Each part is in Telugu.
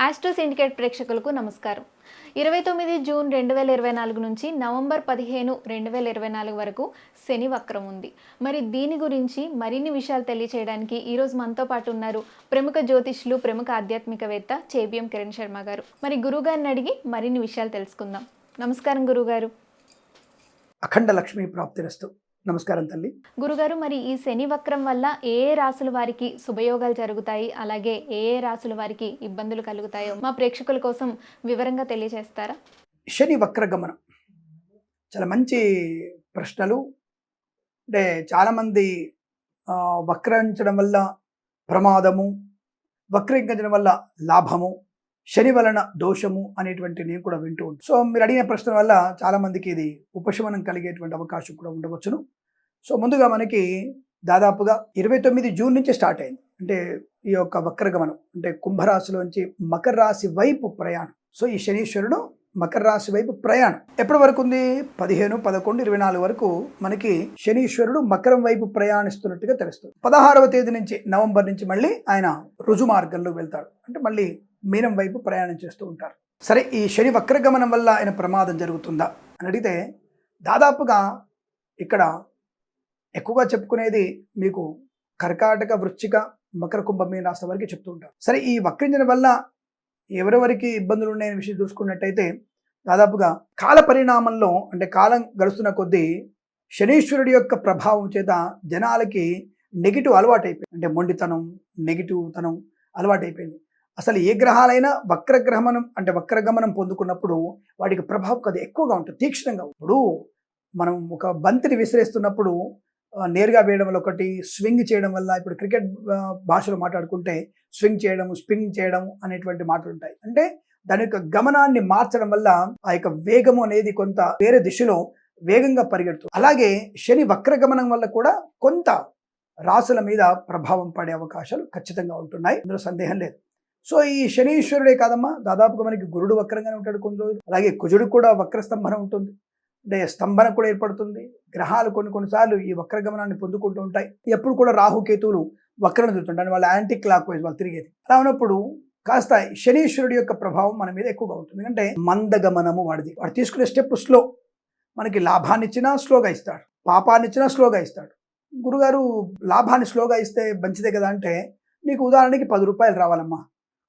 ఆస్ట్రో సిండికేట్ ప్రేక్షకులకు నమస్కారం. 29 జూన్ 2024 నుంచి నవంబర్ 15, 2024 వరకు శని వక్రం ఉంది. మరి దీని గురించి మరిన్ని విషయాలు తెలియచేయడానికి ఈరోజు మనతో పాటు ఉన్నారు ప్రముఖ జ్యోతిష్యులు, ప్రముఖ ఆధ్యాత్మికవేత్త చేబిఎం కిరణ్ శర్మ గారు. మరి గురుగారిని అడిగి మరిన్ని విషయాలు తెలుసుకుందాం. నమస్కారం గురుగారు. అఖండ లక్ష్మీ ప్రాప్తిరస్తు. నమస్కారం తల్లి. గురుగారు, మరి ఈ శని వక్రం వల్ల ఏ రాసుల వారికి శుభయోగాలు జరుగుతాయి, అలాగే ఏ రాసుల వారికి ఇబ్బందులు కలుగుతాయో మా ప్రేక్షకుల కోసం వివరంగా తెలియజేస్తారా? శని వక్రగమనం చాలా మంచి ప్రశ్నలు. అంటే చాలామంది వక్రించడం వల్ల ప్రమాదము, వక్రీకరించడం వల్ల లాభము, శని వలన దోషము అనేటువంటి నేను కూడా వింటూ ఉంటాను. సో మీరు అడిగిన ప్రశ్న వల్ల చాలామందికి ఇది ఉపశమనం కలిగేటువంటి అవకాశం కూడా ఉండవచ్చును. సో ముందుగా మనకి దాదాపుగా 29 జూన్ నుంచి స్టార్ట్ అయింది. అంటే ఈ యొక్క వక్రగమనం అంటే కుంభరాశిలోంచి మకర రాశి వైపు ప్రయాణం. సో ఈ శనీశ్వరుడు మకర రాశి వైపు ప్రయాణం ఎప్పటి వరకు ఉంది? 15, 11, 24 వరకు మనకి శనీశ్వరుడు మకరం వైపు ప్రయాణిస్తున్నట్టుగా తెలుస్తుంది. 16వ తేదీ నుంచి నవంబర్ నుంచి మళ్ళీ ఆయన రుజు మార్గంలో వెళ్తాడు. అంటే మళ్ళీ మీనం వైపు ప్రయాణం చేస్తూ ఉంటారు. సరే, ఈ శని వక్రగమనం వల్ల ఆయన ప్రమాదం జరుగుతుందా అని అడిగితే దాదాపుగా ఇక్కడ ఎక్కువగా చెప్పుకునేది మీకు కర్కాటక, వృశ్చిక, మకర, కుంభ, మీన రాశి వరకు చెప్తూ ఉంటారు. సరే, ఈ వక్రించడం వల్ల ఎవరెవరికి ఇబ్బందులు ఉన్నాయనే విషయం చూసుకున్నట్టయితే దాదాపుగా కాల పరిణామంలో అంటే కాలం గడుస్తున్న కొద్దీ శనీశ్వరుడి యొక్క ప్రభావం చేత జనాలకి నెగిటివ్ అలవాటు అయిపోయింది. అంటే మొండితనం, నెగిటివ్ తనం అలవాటు అయిపోయింది. అసలు ఏ గ్రహాలైనా వక్రగమనం పొందుకున్నప్పుడు వాటికి ప్రభావం కొద్ది ఎక్కువగా ఉంటుంది, తీక్షణంగా. ఇప్పుడు మనం ఒక బంతిని విసిరేస్తున్నప్పుడు నేరుగా వేయడం వల్ల ఒకటి, స్వింగ్ చేయడం వల్ల, ఇప్పుడు క్రికెట్ భాషలో మాట్లాడుకుంటే స్వింగ్ చేయడం, స్పిన్ చేయడం అనేటువంటి మాటలు ఉంటాయి. అంటే దాని యొక్క గమనాన్ని మార్చడం వల్ల ఆ యొక్క వేగము అనేది కొంత వేరే దిశలో వేగంగా పరిగెడుతుంది. అలాగే శని వక్రగమనం వల్ల కూడా కొంత రాశుల మీద ప్రభావం పడే అవకాశాలు ఖచ్చితంగా ఉంటున్నాయి, అందులో సందేహం లేదు. సో ఈ శనీశ్వరుడే కాదమ్మా, దాదాపుగా మనకి గురుడు వక్రంగానే ఉంటాడు కొన్ని రోజులు. అలాగే కుజుడు కూడా వక్ర స్తంభన ఉంటుంది, అంటే స్తంభన కూడా ఏర్పడుతుంది. గ్రహాలు కొన్నిసార్లు ఈ వక్రగమనాన్ని పొందుకుంటూ ఉంటాయి. ఎప్పుడు కూడా రాహుకేతువులు వక్రను తిరుగుతుంటాయి, వాళ్ళు యాంటీ క్లాక్ వైజ్ వాళ్ళు తిరిగేది. అలా ఉన్నప్పుడు కాస్త శనీశ్వరుడి యొక్క ప్రభావం మన మీద ఎక్కువగా ఉంటుంది. అంటే మందగమనము వాడిది. వాడు తీసుకునే స్టెప్ స్లో. మనకి లాభాన్ని ఇచ్చినా స్లోగా ఇస్తాడు, పాపాన్ని ఇచ్చినా స్లోగా ఇస్తాడు. గురుగారు లాభాన్ని స్లోగా ఇస్తే మంచిదే కదా అంటే, నీకు ఉదాహరణకి 10 రూపాయలు రావాలమ్మా,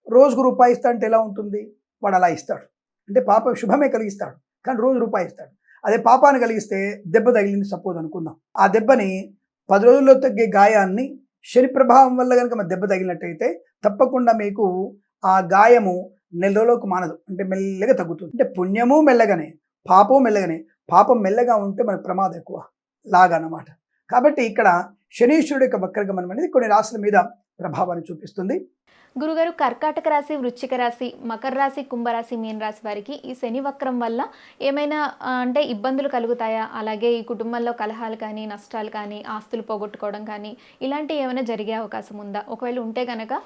రోజుకు రూపాయి ఇస్తా అంటే ఎలా ఉంటుంది? వాడు అలా ఇస్తాడు. అంటే పాప శుభమే కలిగిస్తాడు, కానీ రోజు రూపాయి ఇస్తాడు. అదే పాపాన్ని కలిగిస్తే దెబ్బ తగిలింది సపోజ్ అనుకుందాం. ఆ దెబ్బని 10 రోజుల్లో తగ్గే గాయాన్ని శని ప్రభావం వల్ల కనుక మన దెబ్బ తగిలినట్టయితే తప్పకుండా మీకు ఆ గాయము నెల రోజులకు మానదు, అంటే మెల్లగా తగ్గుతుంది. అంటే పుణ్యము మెల్లగానే, పాపం మెల్లగానే. పాపం మెల్లగా ఉంటే మనకు ప్రమాదం ఎక్కువ లాగా అన్నమాట. కాబట్టి ఇక్కడ శనీశ్వరుడు యొక్క వక్రగమనం అనేది కొన్ని రాశుల మీద ప్రభావాన్ని చూపిస్తుంది. గురుగారు, కర్కాటక రాశి, వృశ్చిక రాశి, మకర రాశి, కుంభరాశి, మీన రాశి వారికి ఈ శని వక్రం వల్ల ఏమైనా అంటే ఇబ్బందులు కలుగుతాయా? అలాగే ఈ కుటుంబంలో కలహాలు కానీ, నష్టాలు కానీ, ఆస్తులు పోగొట్టుకోవడం కానీ ఇలాంటివి ఏమైనా జరిగే అవకాశం ఉందా? ఒకవేళ ఉంటే కనుక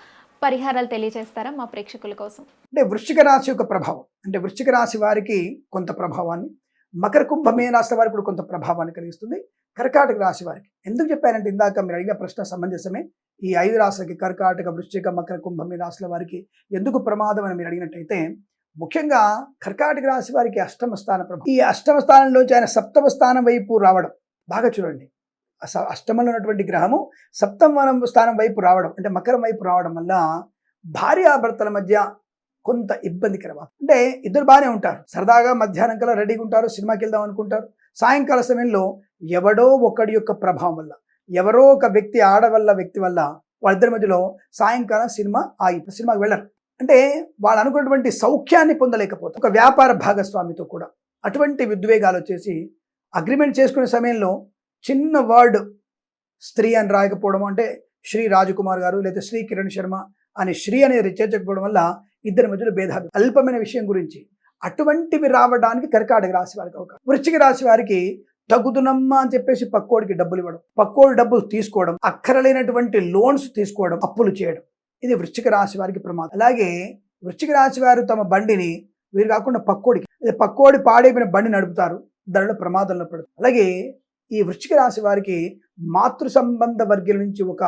పరిహారాలు తెలియజేస్తారా మా ప్రేక్షకుల కోసం? అంటే వృశ్చిక రాశి యొక్క ప్రభావం, అంటే వృశ్చిక రాశి వారికి కొంత ప్రభావాన్ని, మకర, కుంభ, మీన రాశి వారికి కూడా కొంత ప్రభావాన్ని కలిగిస్తుంది. కర్కాటక రాశి వారికి ఎందుకు చెప్పారంటే, ఇందాక మీరు అడిగిన ప్రశ్న సమంజసమే. ఈ 5 రాశులకి కర్కాటక, వృశ్చిక, మకర, కుంభ, మీన రాశుల వారికి ఎందుకు ప్రమాదం అని మీరు అడిగినట్టయితే, ముఖ్యంగా కర్కాటక రాశి వారికి అష్టమ స్థాన ప్రభావం. ఈ అష్టమ స్థానంలోంచి ఆయన సప్తమ స్థానం వైపు రావడం, బాగా చూడండి, అష్టమంలో ఉన్నటువంటి గ్రహము సప్తమ స్థానం వైపు రావడం, అంటే మకరం వైపు రావడం వల్ల భార్యాభర్తల మధ్య కొంత ఇబ్బందికరం. అంటే ఇద్దరు బాగానే ఉంటారు, సరదాగా మధ్యాహ్నం కల్లా రెడీగా ఉంటారు, సినిమాకి వెళ్దాం అనుకుంటారు. సాయంకాల సమయంలో ఎవడో ఒకడి యొక్క ప్రభావం వల్ల, ఎవరో ఒక వ్యక్తి, వ్యక్తి వల్ల వాళ్ళిద్దరి మధ్యలో సాయంకాలం సినిమాకి వెళ్ళరు. అంటే వాళ్ళు అనుకున్నటువంటి సౌఖ్యాన్ని పొందలేకపోతారు. ఒక వ్యాపార భాగస్వామితో కూడా అటువంటి ఉద్వేగాలు వచ్చేసి అగ్రిమెంట్ చేసుకునే సమయంలో చిన్న వర్డ్ స్త్రీ అని రాయకపోవడం, అంటే శ్రీ రాజకుమార్ గారు లేదా శ్రీ కిరణ్ శర్మ అని శ్రీ అనేది చేర్చకపోవడం వల్ల ఇద్దరి మధ్యలో భేదాలు, అల్పమైన విషయం గురించి అటువంటివి రావడానికి కర్కాటక రాశి వారికి అవకాశం. వృశ్చిక రాశి వారికి తగ్గుతున్నమ్మా అని చెప్పేసి పక్కోడికి డబ్బులు ఇవ్వడం, పక్కోడి డబ్బులు తీసుకోవడం, అక్కరలేనటువంటి లోన్స్ తీసుకోవడం, అప్పులు చేయడం, ఇది వృశ్చిక రాశి వారికి ప్రమాదం. అలాగే వృశ్చిక రాశి వారు తమ బండిని వీరు కాకుండా పక్కోడి పాడైపోయిన బండి నడుపుతారు, దానిలో ప్రమాదంలో పడతారు. అలాగే ఈ వృశ్చిక రాశి వారికి మాతృ సంబంధ వర్గీయుల నుంచి ఒక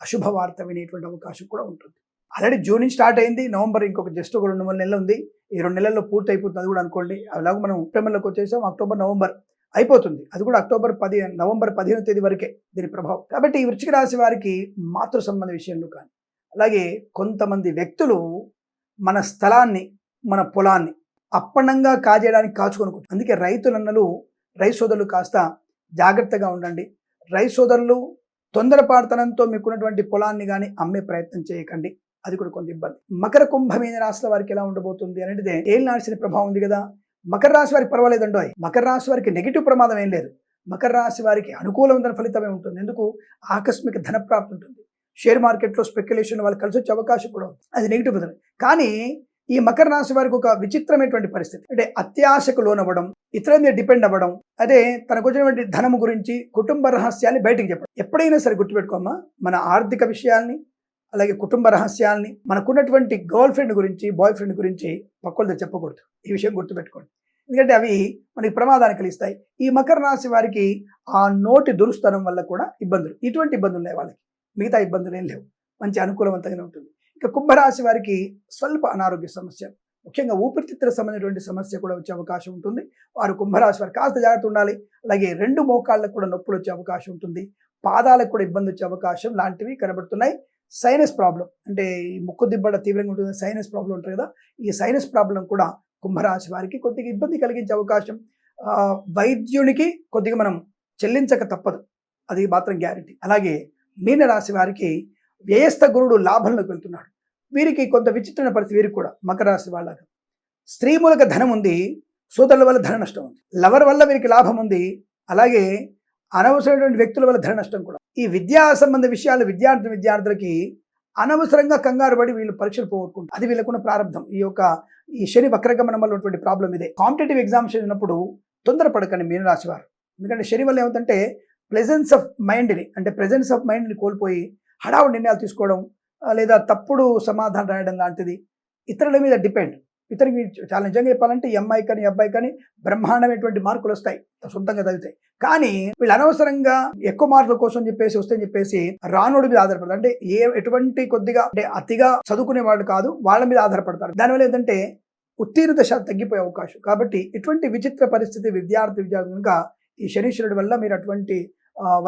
అశుభ వార్త వినేటువంటి అవకాశం కూడా ఉంటుంది. ఆల్రెడీ జూన్ నుంచి స్టార్ట్ అయింది, నవంబర్ ఇంకొక జస్ట్ ఒక 2-3 నెలలు ఉంది. ఈ 2 నెలల్లో పూర్తి అయిపోతుంది అది కూడా అనుకోండి. అలాగే మనం సెప్టెంబర్లోకి వచ్చేసాం, అక్టోబర్ నవంబర్ అయిపోతుంది. అది కూడా నవంబర్ 15వ తేదీ వరకే దీని ప్రభావం. కాబట్టి ఈ వృశ్చిక రాశి వారికి మాతృ సంబంధ విషయంలో కానీ, అలాగే కొంతమంది వ్యక్తులు మన స్థలాన్ని, మన పొలాన్ని అప్పనంగా కాజేయడానికి కాచుకొనుకుంటారు. అందుకే రైతు సోదరులు కాస్త జాగ్రత్తగా ఉండండి. రైతు సోదరులు తొందరపాటుతనంతో మీకున్నటువంటి పొలాన్ని కానీ అమ్మే ప్రయత్నం చేయకండి, అది కూడా కొంత ఇబ్బంది. మకర కుంభమీన రాశుల వారికి ఎలా ఉండబోతుంది అనేది ఏలినాటి ప్రభావం ఉంది కదా. మకర రాశి వారికి పర్వాలేదండో. మకర రాశి వారికి నెగిటివ్ ప్రమాదం ఏం లేదు. మకర రాశి వారికి అనుకూలమైన ఫలితమే ఉంటుంది. ఎందుకు? ఆకస్మిక ధన ప్రాప్తి ఉంటుంది. షేర్ మార్కెట్లో స్పెక్యులేషన్ వాళ్ళు కలిసి వచ్చే అవకాశం కూడా ఉంది, అది నెగిటివ్ బదులు. కానీ ఈ మకర రాశి వారికి ఒక విచిత్రమైనటువంటి పరిస్థితి, అంటే అత్యాశకు లోనవ్వడం, ఇతరుల మీద డిపెండ్ అవ్వడం, అదే తనకు వచ్చినటువంటి ధనము గురించి, కుటుంబ రహస్యాన్ని బయటికి చెప్పడం. ఎప్పుడైనా సరే గుర్తుపెట్టుకోమ్మా, మన ఆర్థిక విషయాల్ని, అలాగే కుటుంబ రహస్యాల్ని, మనకున్నటువంటి గర్ల్ ఫ్రెండ్ గురించి, బాయ్ ఫ్రెండ్ గురించి పక్కలతో చెప్పకూడదు. ఈ విషయం గుర్తుపెట్టుకోండి, ఎందుకంటే అవి మనకి ప్రమాదాన్ని కలిగిస్తాయి. ఈ మకర రాశి వారికి ఆ నోటి దురుస్తనం వల్ల కూడా ఇబ్బందులు, ఇటువంటి ఇబ్బందులు ఉన్నాయి వాళ్ళకి, మిగతా ఇబ్బందులు ఏం లేవు, మంచి అనుకూలవంతంగానే ఉంటుంది. ఇక కుంభరాశి వారికి స్వల్ప అనారోగ్య సమస్య, ముఖ్యంగా ఊపిరితిత్తుల సంబంధించినటువంటి సమస్య కూడా వచ్చే అవకాశం ఉంటుంది. వారు కుంభరాశి వారు కాస్త జాగ్రత్త ఉండాలి. అలాగే 2 మోకాళ్ళకు కూడా నొప్పులు వచ్చే అవకాశం ఉంటుంది. పాదాలకు కూడా ఇబ్బంది వచ్చే అవకాశం లాంటివి కనబడుతున్నాయి. సైనస్ ప్రాబ్లం, అంటే ఈ ముక్కు దిబ్బడ తీవ్రంగా ఉంటుంది, సైనస్ ప్రాబ్లం ఉంటుంది కదా, ఈ సైనస్ ప్రాబ్లం కూడా కుంభరాశి వారికి కొద్దిగా ఇబ్బంది కలిగించే అవకాశం. వైద్యునికి కొద్దిగా మనం చెల్లించక తప్పదు, అది మాత్రం గ్యారెంటీ. అలాగే మీనరాశి వారికి వ్యయస్థ గురుడు లాభంలోకి వెళ్తున్నాడు. వీరికి కొంత విచిత్రమైన పరిస్థితి. వీరికి కూడా మకర రాశి వాళ్ళకి స్త్రీ మూలక ధనం ఉంది, సోదరుల వల్ల ధన నష్టం ఉంది. లవర్ వల్ల వీరికి లాభం ఉంది, అలాగే అనవసరమైనటువంటి వ్యక్తుల వల్ల ధన నష్టం కూడా. ఈ విద్యా సంబంధ విషయాలు విద్యార్థులకి అనవసరంగా కంగారు పడి వీళ్ళు పరీక్షలు పోగొట్టుకుంటారు, అది వీళ్ళకున్న ప్రారంభం. ఈ శని వక్రగమనం వల్ల ఉన్నటువంటి ప్రాబ్లం ఇదే. కాంపిటేటివ్ ఎగ్జామ్స్ చదివినప్పుడు తొందరపడకండి మీనరాశి వారు, ఎందుకంటే శని వల్ల ఏమవుతుందంటే ప్రెజెన్స్ ఆఫ్ మైండ్ని కోల్పోయి హడావుడి నిర్ణయాలు తీసుకోవడం, లేదా తప్పుడు సమాధానం రాయడం లాంటిది, ఇతరుల మీద డిపెండ్. ఇతరులకి చాలా నిజంగా చెప్పాలంటే ఈ అమ్మాయి కానీ అబ్బాయి కానీ బ్రహ్మాండమైనటువంటి మార్కులు వస్తాయి సొంతంగా చదివితే. కానీ వీళ్ళు అనవసరంగా ఎక్కువ మార్కుల కోసం చెప్పేసి రానుడి మీద ఆధారపడతారు. అంటే ఎటువంటి కొద్దిగా అంటే అతిగా చదువుకునే వాళ్ళు కాదు, వాళ్ళ మీద ఆధారపడతారు. దానివల్ల ఏంటంటే ఉత్తీర్ణత శాతం తగ్గిపోయే అవకాశం. కాబట్టి ఇటువంటి విచిత్ర పరిస్థితి విద్యార్థి కనుక ఈ శనీశ్వరుడి వల్ల మీరు అటువంటి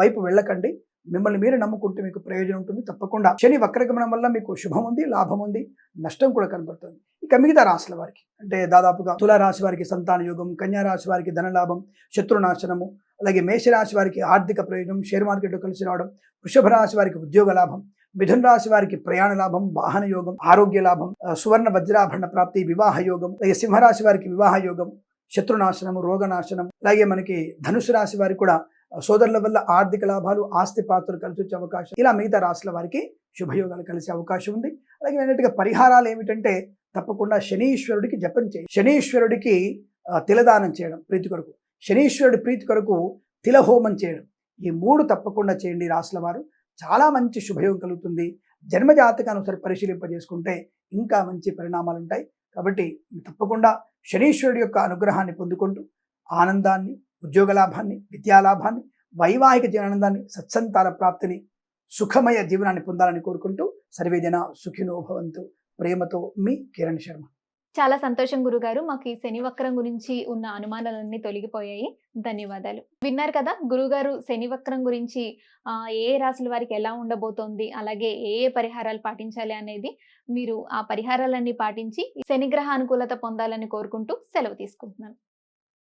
వైపు వెళ్ళకండి. మిమ్మల్ని మీరు నమ్ముకుంటే మీకు ప్రయోజనం ఉంటుంది తప్పకుండా. శని వక్రగమనం వల్ల మీకు శుభం ఉంది, లాభం ఉంది, నష్టం కూడా కనబడుతుంది. ఇక మిగతా రాశుల వారికి అంటే దాదాపుగా తుల రాశి వారికి సంతాన యోగం, కన్యా రాశి వారికి ధనలాభం, శత్రునాశనము, అలాగే మేషరాశి వారికి ఆర్థిక ప్రయోజనం, షేర్ మార్కెట్లో కలిసి రావడం, వృషభ రాశి వారికి ఉద్యోగ లాభం, మిథున రాశి వారికి ప్రయాణ లాభం, వాహన యోగం, ఆరోగ్య లాభం, సువర్ణ వజ్రాభరణ ప్రాప్తి, వివాహ యోగం, అలాగే సింహరాశి వారికి వివాహ యోగం, శత్రునాశనము, రోగనాశనం, అలాగే మనకి ధనుసు రాశి వారికి కూడా సోదరుల వల్ల ఆర్థిక లాభాలు, ఆస్తి పాత్రలు కలిసి వచ్చే అవకాశం. ఇలా మిగతా రాశుల వారికి శుభయోగాలు కలిసే అవకాశం ఉంది. అలాగే అన్నట్టుగా పరిహారాలు ఏమిటంటే తప్పకుండా శనీశ్వరుడికి జపం చేయండి, శనీశ్వరుడికి తిలదానం చేయడం ప్రీతి కొరకు, శనీశ్వరుడి ప్రీతి కొరకు తిలహోమం చేయడం, ఈ 3 తప్పకుండా చేయండి. రాశుల వారు చాలా మంచి శుభయోగం కలుగుతుంది. జన్మజాతకాన్ని ఒకసారి పరిశీలింపజేసుకుంటే ఇంకా మంచి పరిణామాలు ఉంటాయి. కాబట్టి తప్పకుండా శనీశ్వరుడి యొక్క అనుగ్రహాన్ని పొందుకుంటూ ఆనందాన్ని, ఉద్యోగ లాభాన్ని, విద్యాలాభాన్ని, వైవాహిక జీవనానందాన్ని, సత్సంతాన ప్రాప్తిని, సుఖమయ జీవనాన్ని పొందాలని కోరుకుంటూ సర్వేజన సుఖినో భవంతు. ప్రేమతో మీ కిరణ్ శర్మ. చాలా సంతోషం గురుగారు, మాకు ఈ శని వక్రం గురించి ఉన్న అనుమానాలన్నీ తొలగిపోయాయి. ధన్యవాదాలు. విన్నారు కదా గురుగారు శని వక్రం గురించి ఏ రాశుల వారికి ఎలా ఉండబోతోంది, అలాగే ఏ పరిహారాలు పాటించాలి అనేది. మీరు ఆ పరిహారాలన్నీ పాటించి శనిగ్రహ అనుకూలత పొందాలని కోరుకుంటూ సెలవు తీసుకుంటున్నాను.